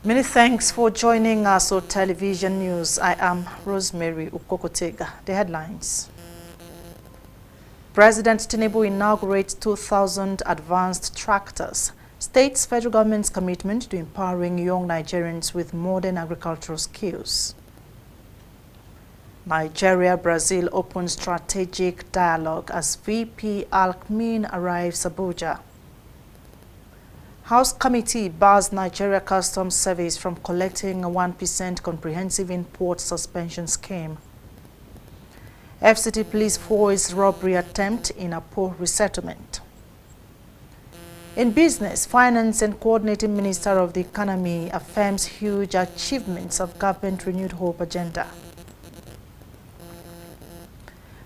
Many thanks for joining us on Television News. I am Rosemary Ukokotega. The headlines. President Tinubu inaugurates 2,000 advanced tractors. States federal government's commitment to empowering young Nigerians with modern agricultural skills. Nigeria-Brazil opens strategic dialogue as VP Alckmin arrives Abuja. House Committee bars Nigeria Customs Service from collecting a 1% comprehensive import suspension scheme. FCT police foils robbery attempt in a poor resettlement. In business, Finance and Coordinating Minister of the Economy affirms huge achievements of government renewed hope agenda.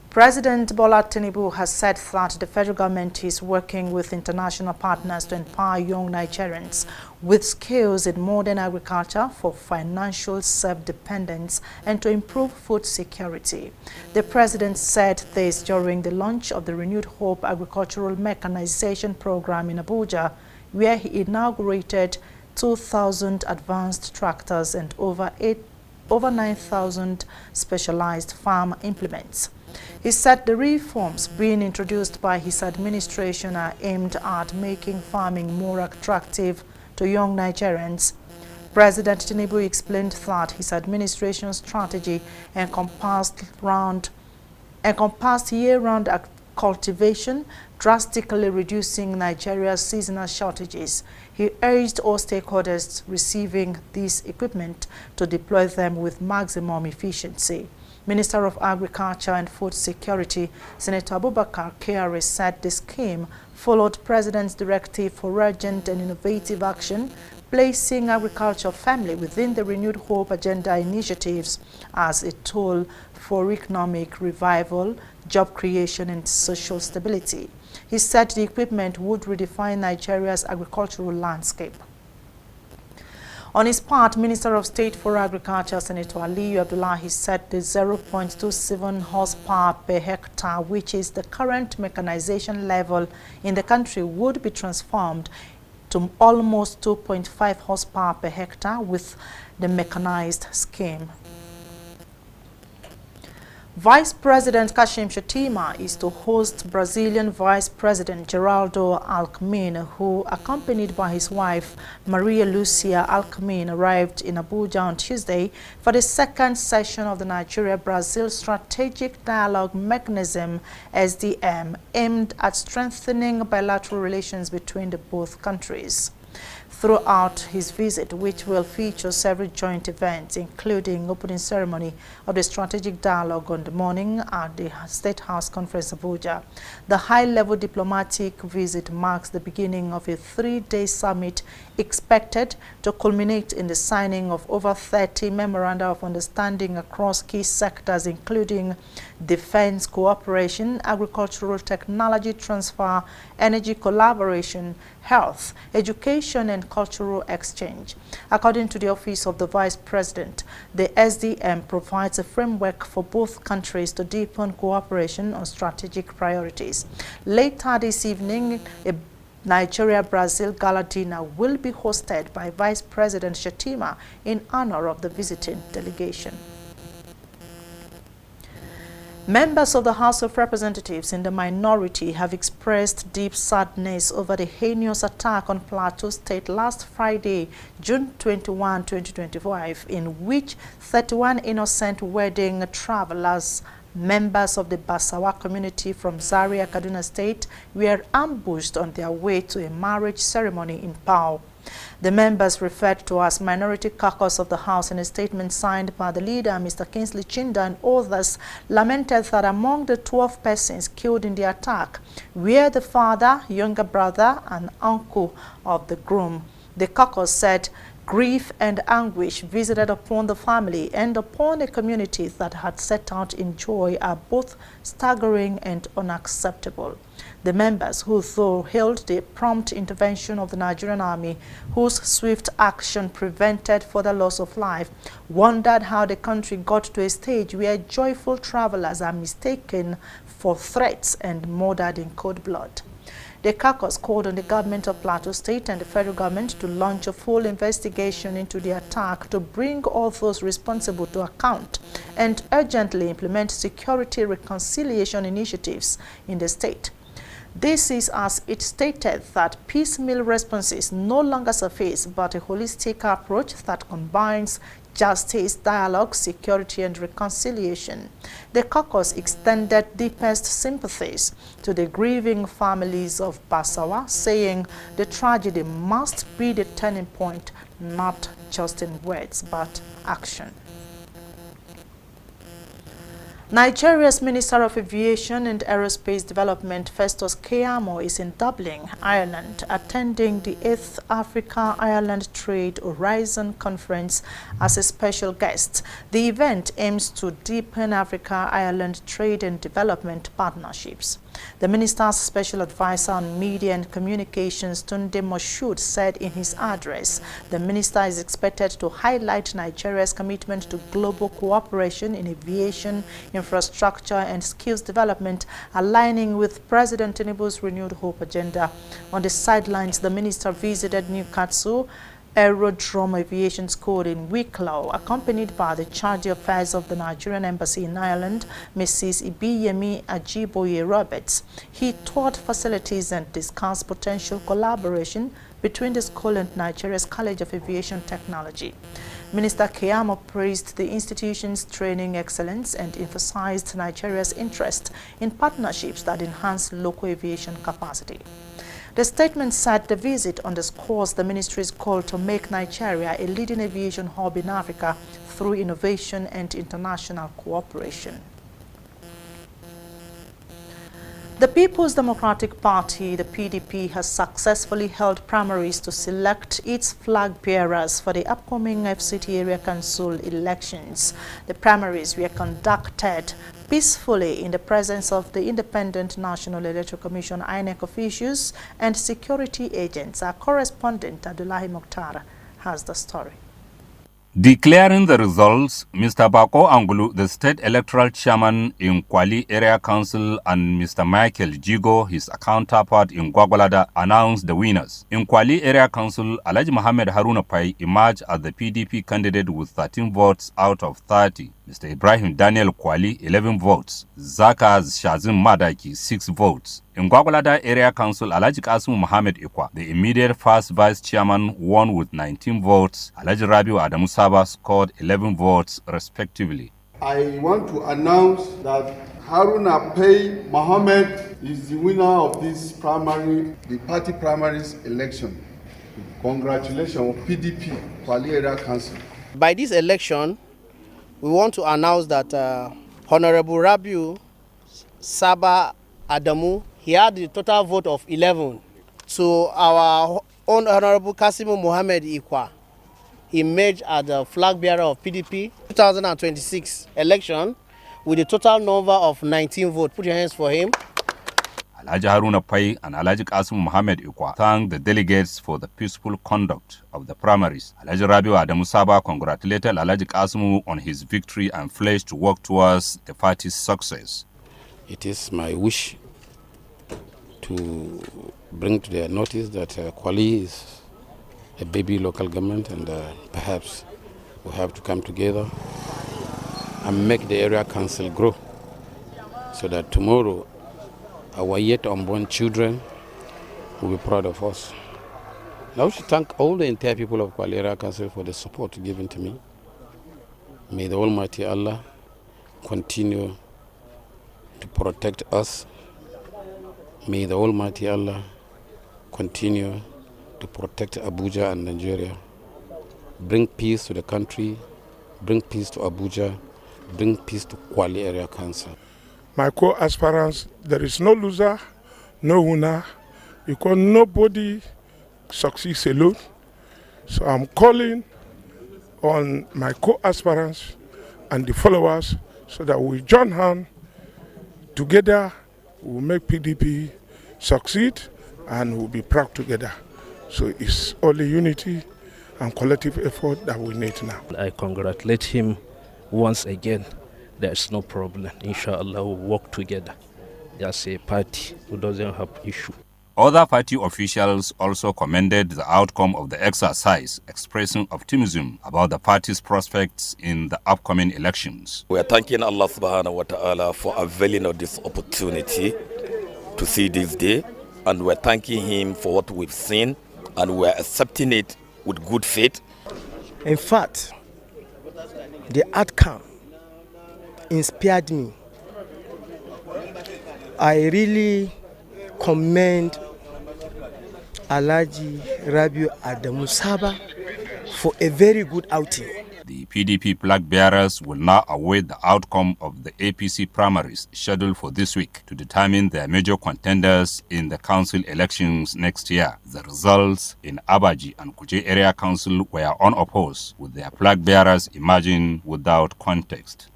President Bola Tinubu has said that the federal government is working with international partners to empower young Nigerians with skills in modern agriculture for financial self-dependence and to improve food security. The president said this during the launch of the Renewed Hope Agricultural Mechanization Program in Abuja, where he inaugurated 2,000 advanced tractors and over 9,000 specialized farm implements. He said the reforms being introduced by his administration are aimed at making farming more attractive to young Nigerians. President Tinubu explained that his administration's strategy encompassed year-round cultivation, drastically reducing Nigeria's seasonal shortages. He urged all stakeholders receiving this equipment to deploy them with maximum efficiency. Minister of Agriculture and Food Security, Senator Abubakar Kyari, said the scheme followed President's directive for urgent and innovative action, placing agriculture firmly within the Renewed Hope agenda initiatives as a tool for economic revival, job creation and social stability. He said the equipment would redefine Nigeria's agricultural landscape. On his part, Minister of State for Agriculture, Senator Aliyu Abdullahi, said the 0.27 horsepower per hectare, which is the current mechanization level in the country, would be transformed to almost 2.5 horsepower per hectare with the mechanized scheme. Vice President Kashim Shettima is to host Brazilian Vice President Geraldo Alckmin, who, accompanied by his wife Maria Lucia Alckmin, arrived in Abuja on Tuesday for the second session of the Nigeria-Brazil Strategic Dialogue Mechanism (SDM), aimed at strengthening bilateral relations between the both countries. Throughout his visit, which will feature several joint events, including opening ceremony of the strategic dialogue on the morning at the State House Conference Abuja, the high-level diplomatic visit marks the beginning of a three-day summit expected to culminate in the signing of over 30 memoranda of understanding across key sectors, including defense cooperation, agricultural technology transfer, energy collaboration, health, education, and cultural exchange. According to the Office of the Vice President, the SDM provides a framework for both countries to deepen cooperation on strategic priorities. Later this evening, a Nigeria-Brazil gala dinner will be hosted by Vice President Shettima in honor of the visiting delegation. Members of the House of Representatives in the minority have expressed deep sadness over the heinous attack on Plateau State last Friday, June 21, 2025, in which 31 innocent wedding travelers, members of the Basawa community from Zaria, Kaduna State, were ambushed on their way to a marriage ceremony in Pau. The members, referred to as Minority Caucus of the House, in a statement signed by the leader, Mr. Kingsley Chinda, and others, lamented that among the 12 persons killed in the attack were the father, younger brother, and uncle of the groom. The caucus said grief and anguish visited upon the family and upon a community that had set out in joy are both staggering and unacceptable. The members, who though hailed the prompt intervention of the Nigerian Army, whose swift action prevented further loss of life, wondered how the country got to a stage where joyful travelers are mistaken for threats and murdered in cold blood. The caucus called on the government of Plateau State and the federal government to launch a full investigation into the attack to bring all those responsible to account and urgently implement security reconciliation initiatives in the state. This is as it stated that piecemeal responses no longer suffice, but a holistic approach that combines justice, dialogue, security, and reconciliation. The caucus extended deepest sympathies to the grieving families of Basawa, saying the tragedy must be the turning point, not just in words, but action. Nigeria's Minister of Aviation and Aerospace Development, Festus Keyamo, is in Dublin, Ireland, attending the 8th Africa-Ireland Trade Horizon Conference as a special guest. The event aims to deepen Africa-Ireland trade and development partnerships. The minister's special advisor on media and communications, Tunde Moshood, said in his address, the minister is expected to highlight Nigeria's commitment to global cooperation in aviation, infrastructure, and skills development, aligning with President Tinubu's renewed hope agenda. On the sidelines, the minister visited Newcastle Aerodrome Aviation School in Wicklow, accompanied by the Charge d'Affaires of the Nigerian Embassy in Ireland, Mrs. Ibiyemi Ajiboye Roberts. He toured facilities and discussed potential collaboration between the school and Nigeria's College of Aviation Technology. Minister Keyamo praised the institution's training excellence and emphasized Nigeria's interest in partnerships that enhance local aviation capacity. The statement said the visit underscores the ministry's call to make Nigeria a leading aviation hub in Africa through innovation and international cooperation. The People's Democratic Party, the PDP, has successfully held primaries to select its flag bearers for the upcoming FCT Area Council elections. The primaries were conducted peacefully in the presence of the Independent National Electoral Commission INEC officials and security agents. Our correspondent Abdullahi Mokhtar has the story. Declaring the results, Mr. Bako Angulu, the state electoral chairman in Kwali Area Council, and Mr. Michael Jigo, his counterpart in Gwagwalada, announced the winners. In Kwali Area Council, Alhaji Mohammed Haruna Pai emerged as the PDP candidate with 13 votes out of 30. Mr. Ibrahim Daniel Kwali, 11 votes. Zakaz Shazim Madaki, 6 votes. In Gwagwalada Area Council, Alhaji Kasim Mohammed Ikwa, the immediate first vice chairman, won with 19 votes. Alhaji Rabiu Adamu Saba scored 11 votes, respectively. I want to announce that Haruna Pai Mohammed is the winner of this primary, the party primaries election. Congratulations, PDP, Kwali Area Council. By this election, we want to announce that Honorable Rabiu Saba Adamu, he had the total vote of 11. So our own Honorable Kasimu Mohammed Ikwa emerged as the flag bearer of PDP 2026 election with a total number of 19 votes. Put your hands for him. Alhaji Haruna Pai and Alhaji Kasim Mohammed Ikwa thanked the delegates for the peaceful conduct of the primaries. Alhaji Rabiu Adamu Saba congratulated Alhaji Kasim on his victory and pledged to work towards the party's success. It is my wish to bring to their notice that Kwali is a baby local government, and perhaps we have to come together and make the area council grow so that tomorrow our yet unborn children will be proud of us. I wish to thank all the entire people of Kwali Area Council for the support given to me. May the Almighty Allah continue to protect us. May the Almighty Allah continue to protect Abuja and Nigeria. Bring peace to the country, bring peace to Abuja, bring peace to Kwali Area Council. My co-aspirants, there is no loser, no winner, because nobody succeeds alone. So I'm calling on my co-aspirants and the followers so that we join hands together, we'll make PDP succeed and we'll be proud together. So it's only unity and collective effort that we need now. I congratulate him once again. There's no problem. Inshallah, we'll work together as a party who doesn't have issue. Other party officials also commended the outcome of the exercise, expressing optimism about the party's prospects in the upcoming elections. We are thanking Allah subhanahu wa ta'ala for availing of this opportunity to see this day, and we're thanking him for what we've seen, and we're accepting it with good faith. In fact, the outcome inspired me. I really commend Alhaji Rabiu Adamu Saba for a very good outing. The PDP flag bearers will now await the outcome of the APC primaries scheduled for this week to determine their major contenders in the council elections next year. The results in Abaji and Kuje Area Council were unopposed, with their flag bearers emerging without context.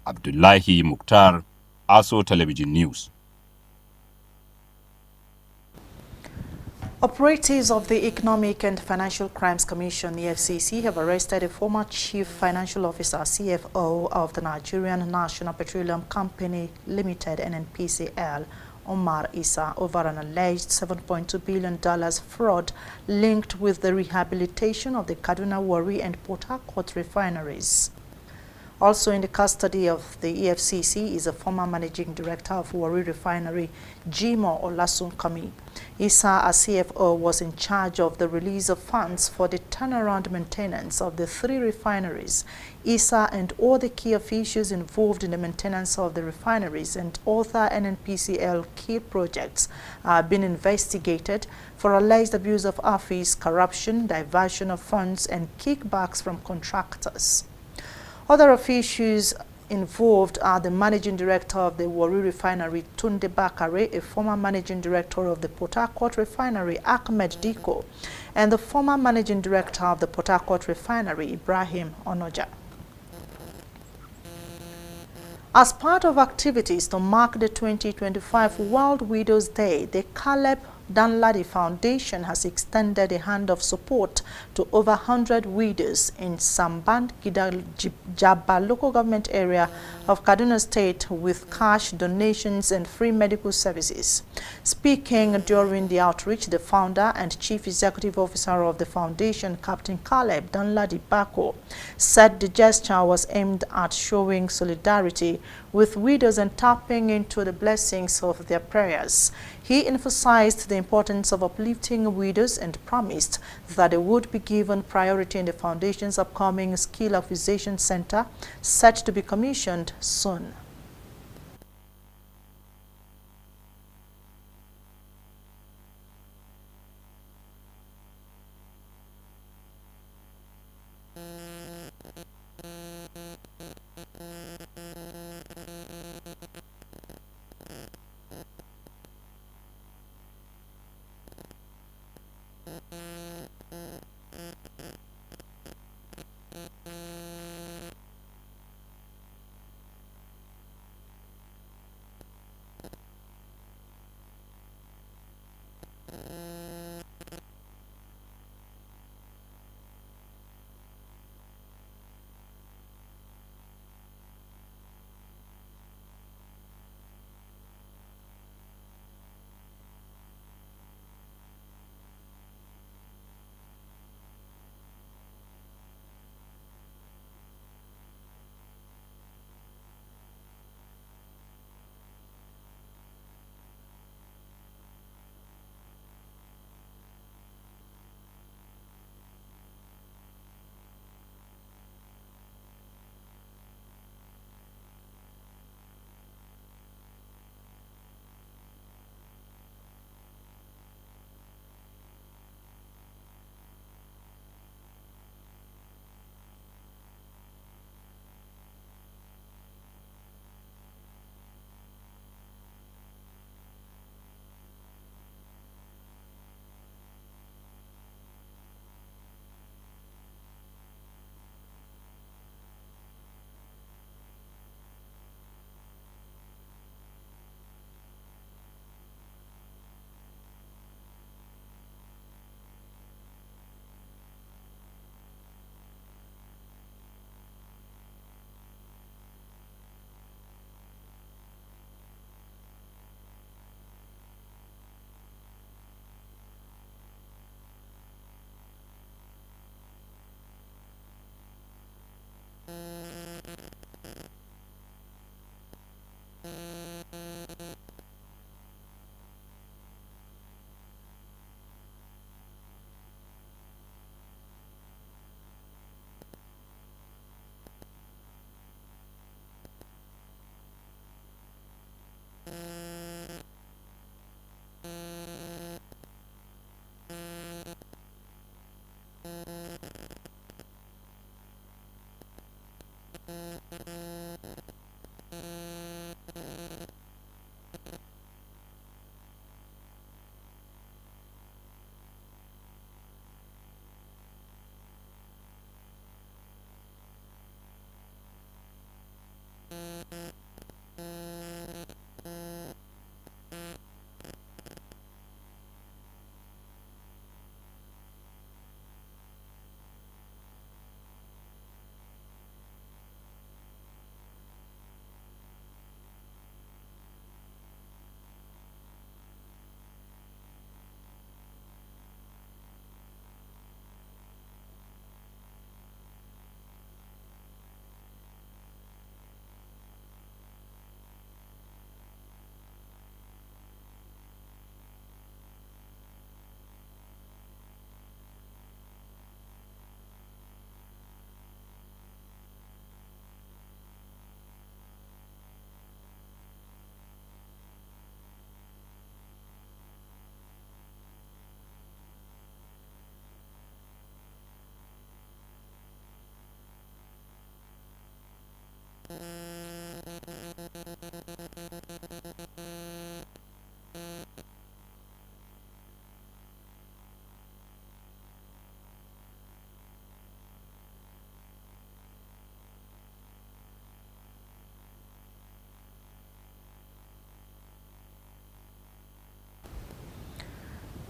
Abdullahi Mukhtar, ASO Television News. Operatives of the Economic and Financial Crimes Commission, EFCC, have arrested a former Chief Financial Officer, CFO, of the Nigerian National Petroleum Company Limited, NNPCL, Omar Issa, over an alleged $7.2 billion fraud linked with the rehabilitation of the Kaduna Warri and Port Harcourt refineries. Also in the custody of the EFCC is a former managing director of Warri Refinery, Jimo Olasunkanmi. Issa, as CFO, was in charge of the release of funds for the turnaround maintenance of the 3 refineries. Issa and all the key officials involved in the maintenance of the refineries and other NNPCL key projects are being investigated for alleged abuse of office, corruption, diversion of funds, and kickbacks from contractors. Other officials involved are the managing director of the Warri Refinery, Tunde Bakare, a former managing director of the Port Harcourt Refinery, Ahmed Diko, and the former managing director of the Port Harcourt Refinery, Ibrahim Onoja. As part of activities to mark the 2025 World Widows Day, the Caleb Danladi Foundation has extended a hand of support to over 100 widows in Samban Jabba local government area of Kaduna State with cash, donations, and free medical services. Speaking during the outreach, the founder and chief executive officer of the foundation, Captain Caleb Danladi Bako, said the gesture was aimed at showing solidarity with widows and tapping into the blessings of their prayers. He emphasized the importance of uplifting widows and promised that they would be given priority in the foundation's upcoming Skill Acquisition Center, set to be commissioned soon.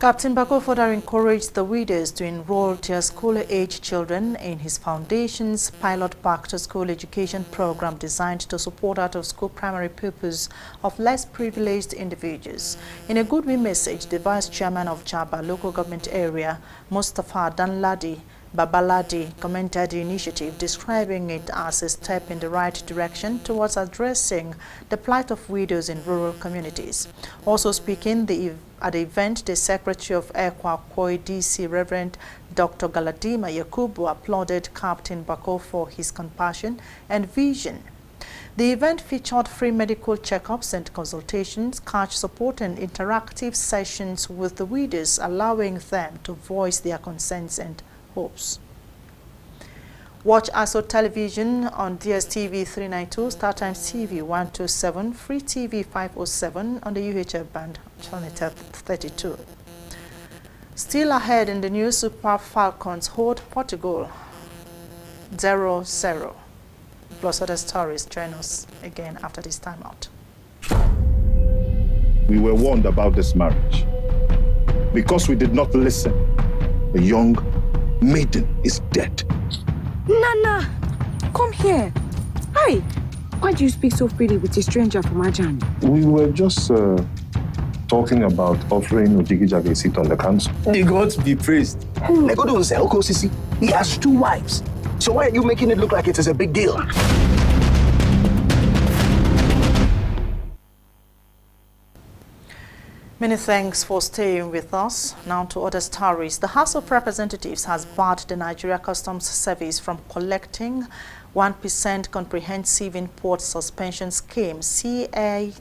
Captain Bako further encouraged the widows to enroll their school-age children in his foundation's pilot back-to-school education program designed to support out-of-school primary pupils of less privileged individuals. In a goodwill message, the Vice Chairman of Jaba local government area, Mustafa Danladi Babaladi, commented the initiative, describing it as a step in the right direction towards addressing the plight of widows in rural communities. Also speaking at the event, the Secretary of Ekwa Koi DC, Reverend Dr. Galadima Yakubu, applauded Captain Bako for his compassion and vision. The event featured free medical checkups and consultations, cash support and interactive sessions with the widows, allowing them to voice their concerns and hopes. Watch ASO Television on DSTV 392, StarTimes TV 127, Free TV 507 on the UHF band, channel 32. Still ahead in the news, Super Falcons hold Portugal 0-0. Plus other stories. Join us again after this timeout. We were warned about this marriage. Because we did not listen, the young maiden is dead. Nana, come here. Hi. Why do you speak so freely with a stranger from Ajani? We were just talking about offering Ojigijage a seat on the council. God be praised. He has 2 wives. So why are you making it look like it is a big deal? Many thanks for staying with us. Now to other stories. The House of Representatives has barred the Nigeria Customs Service from collecting 1% Comprehensive Import Suspension Scheme CISS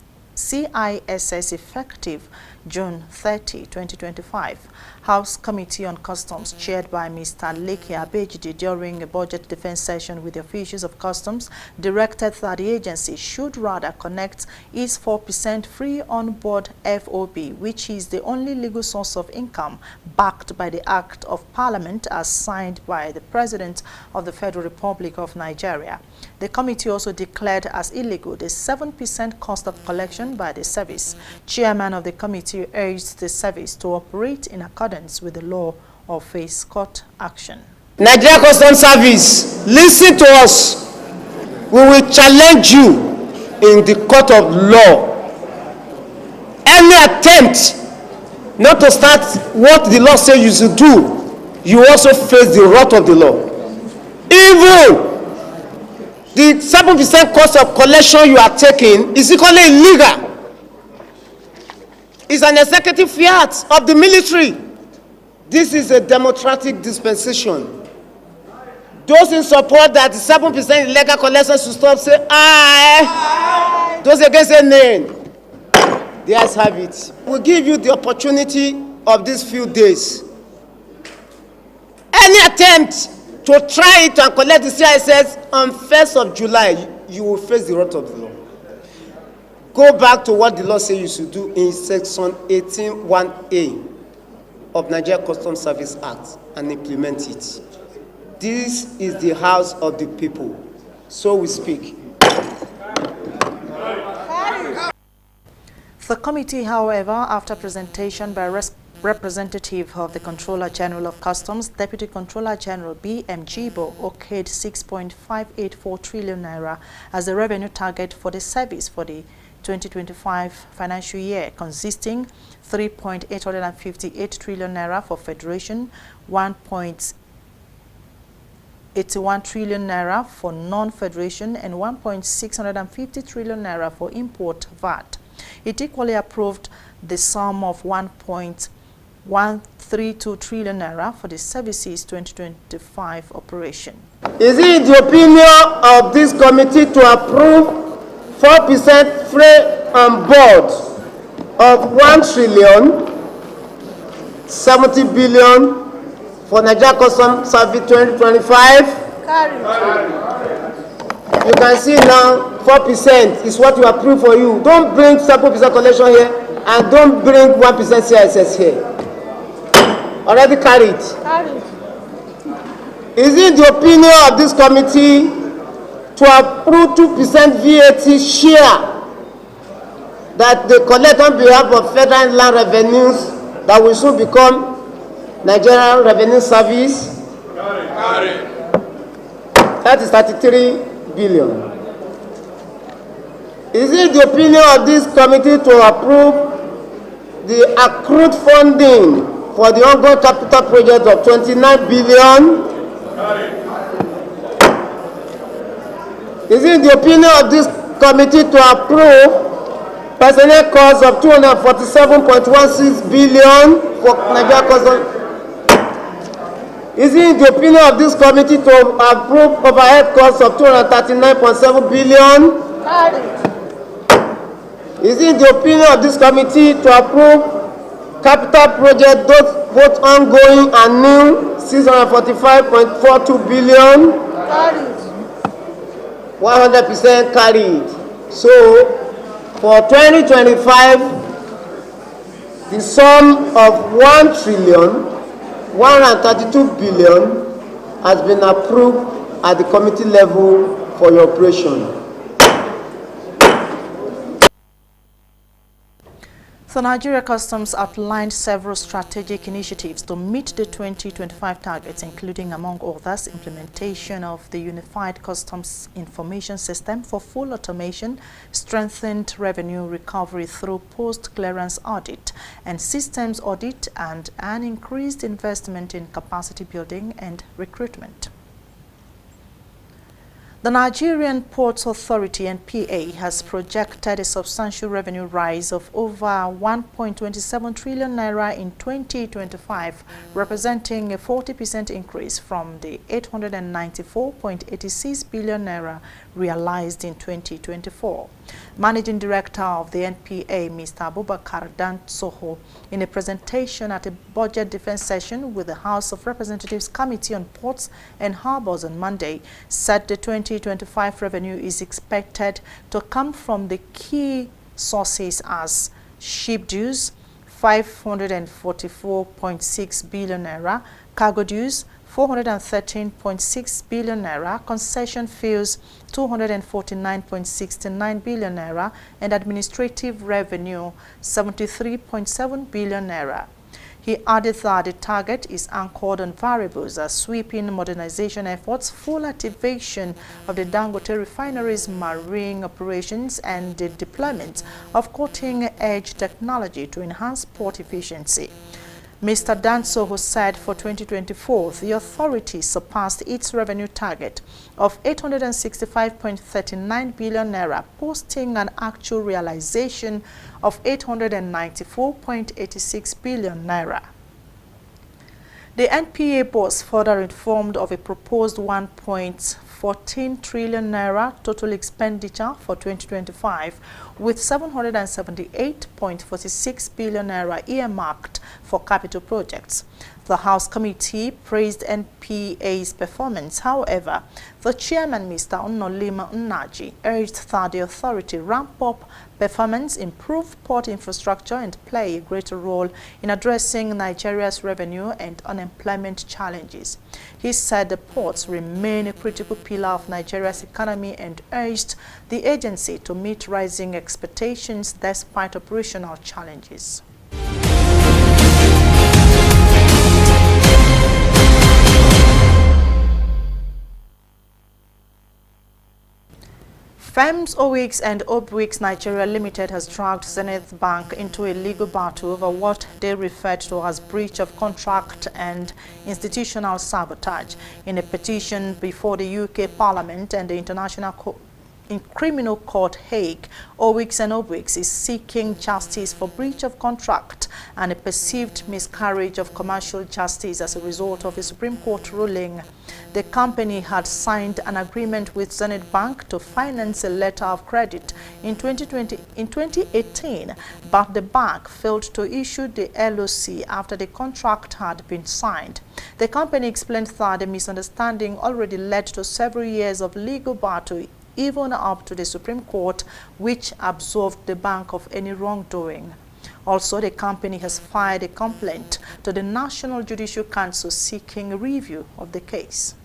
effective June 30, 2025. House Committee on Customs, chaired by Mr. Leke Abejide during a budget defense session with the officials of Customs, directed that the agency should rather connect its 4% free on-board FOB, which is the only legal source of income backed by the Act of Parliament as signed by the President of the Federal Republic of Nigeria. The committee also declared as illegal the 7% cost of collection by the service. Chairman of the committee urged the service to operate in accordance with the law or face court action. Nigeria Customs Service, listen to us. We will challenge you in the court of law. Any attempt not to start what the law says you should do, you also face the wrath of the law. Even the 7% cost of collection you are taking is equally illegal. It's an executive fiat of the military. This is a democratic dispensation. Those in support that 7% illegal collection should stop, say aye. Those against say nay. They have it. We'll give you the opportunity of these few days. Any attempt to try it and collect the CISS on 1st of July, you will face the wrath of the law. Go back to what the law says you should do in section 18(1)(a) of Nigeria Customs Service Act and implement it. This is the house of the people. So we speak. The committee, however, after presentation by representative of the Controller General of Customs, Deputy Controller General B.M. Jibo, okayed 6.584 trillion naira as the revenue target for the service for the 2025 financial year, consisting 3.858 trillion naira for Federation, 1.81 trillion naira for non-Federation, and 1.650 trillion naira for import VAT. It equally approved the sum of 1.132 trillion naira for the services 2025 operation. Is it the opinion of this committee to approve 4% free on board of 1,070 billion for Nigeria Customs Service 2025? You can see now 4% is what you approve for you. Don't bring sample percent collection here and don't bring 1% CISS here. Already carried. Is it the opinion of this committee to approve 2% VAT share that they collect on behalf of federal land revenues that will soon become Nigerian Revenue Service? That is 33 billion. Is it the opinion of this committee to approve the accrued funding for the ongoing capital project of 29 billion? Is it the opinion of this committee to approve personnel costs of 247.16 billion for Nigeria Customs? Is it the opinion of this committee to approve overhead costs of 239.7 billion? Is it the opinion of this committee to approve capital project both ongoing and new 645.42 billion? 100% carried. So for 2025, the sum of 1,132 billion has been approved at the committee level for your operation. So Nigeria Customs outlined several strategic initiatives to meet the 2025 targets, including, among others, implementation of the Unified Customs Information System for full automation, strengthened revenue recovery through post-clearance audit and systems audit, and an increased investment in capacity building and recruitment. The Nigerian Ports Authority (NPA) has projected a substantial revenue rise of over 1.27 trillion naira in 2025, representing a 40% increase from the 894.86 billion naira realized in 2024. Managing Director of the NPA, Mr. Abubakar Dansoho, in a presentation at a budget defense session with the House of Representatives Committee on Ports and Harbors on Monday, said the 2025 revenue is expected to come from the key sources as ship dues, 544.6 billion naira, cargo dues, 413.6 billion naira, concession fees 249.69 billion naira, and administrative revenue 73.7 billion naira. He added that the target is anchored on variables as sweeping modernization efforts, full activation of the Dangote refinery's marine operations, and the deployment of cutting-edge technology to enhance port efficiency. Mr. Dansoho said for 2024, the authority surpassed its revenue target of 865.39 billion naira, posting an actual realization of 894.86 billion naira. The NPA was further informed of a proposed 1.14 trillion naira total expenditure for 2025, with 778.46 billion naira earmarked for capital projects. The House Committee praised NPA's performance. However, the chairman, Mr. Nnolima Nnaji, urged that the authority ramp up performance, improve port infrastructure, and play a greater role in addressing Nigeria's revenue and unemployment challenges. He said the ports remain a critical pillar of Nigeria's economy and urged the agency to meet rising expectations despite operational challenges. FEMS OWIX and OBWIX Nigeria Limited has dragged Zenith Bank into a legal battle over what they referred to as breach of contract and institutional sabotage. In a petition before the UK Parliament and the International Criminal Court Hague, OWIX and OBWIX is seeking justice for breach of contract and a perceived miscarriage of commercial justice as a result of a Supreme Court ruling. The company had signed an agreement with Zenith Bank to finance a letter of credit in 2018, but the bank failed to issue the LOC after the contract had been signed. The company explained that the misunderstanding already led to several years of legal battle even up to the Supreme Court, which absolved the bank of any wrongdoing. Also, the company has filed a complaint to the National Judicial Council seeking a review of the case.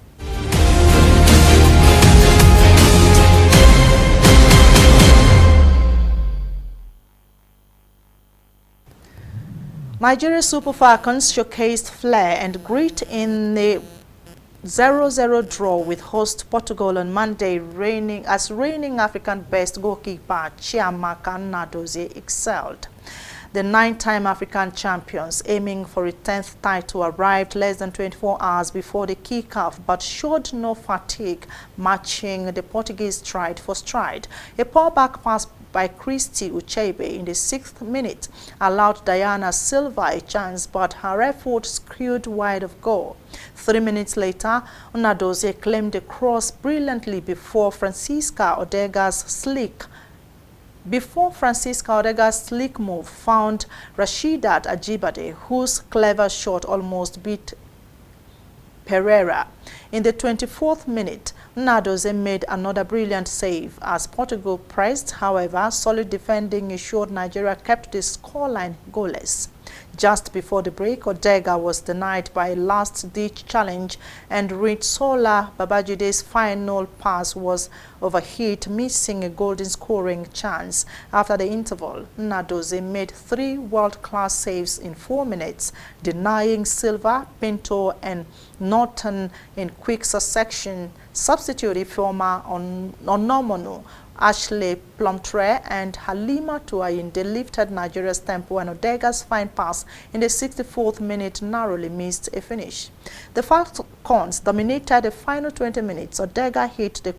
Nigeria Super Falcons showcased flair and grit in the 0-0 draw with host Portugal on Monday, reigning African best goalkeeper Chiamaka Nnadozie excelled. The 9-time African champions, aiming for a 10th title, arrived less than 24 hours before the kick-off, but showed no fatigue, matching the Portuguese stride for stride. A pull-back pass by Christy Uchebe in the 6th minute allowed Diana Silva a chance, but her effort skewed wide of goal. 3 minutes later, Nnadozie claimed the cross brilliantly before Francisca Odega's slick move found Rasheedat Ajibade, whose clever shot almost beat Pereira. In the 24th minute, Nnadozie made another brilliant save as Portugal pressed. However, solid defending ensured Nigeria kept the scoreline goalless. Just before the break, Odega was denied by a last-ditch challenge, and Ritsola Babajide's final pass was overhit, missing a golden scoring chance. After the interval, Nnadozie made 3 world-class saves in 4 minutes, denying Silva, Pinto, and Norton in quick succession. Substitute Ifeoma Onomonu, Ashley Plumtree, and Halima Tuayinde lifted Nigeria's tempo, and Odega's fine pass in the 64th minute narrowly missed a finish. The Falcons dominated the final 20 minutes. Odega hit the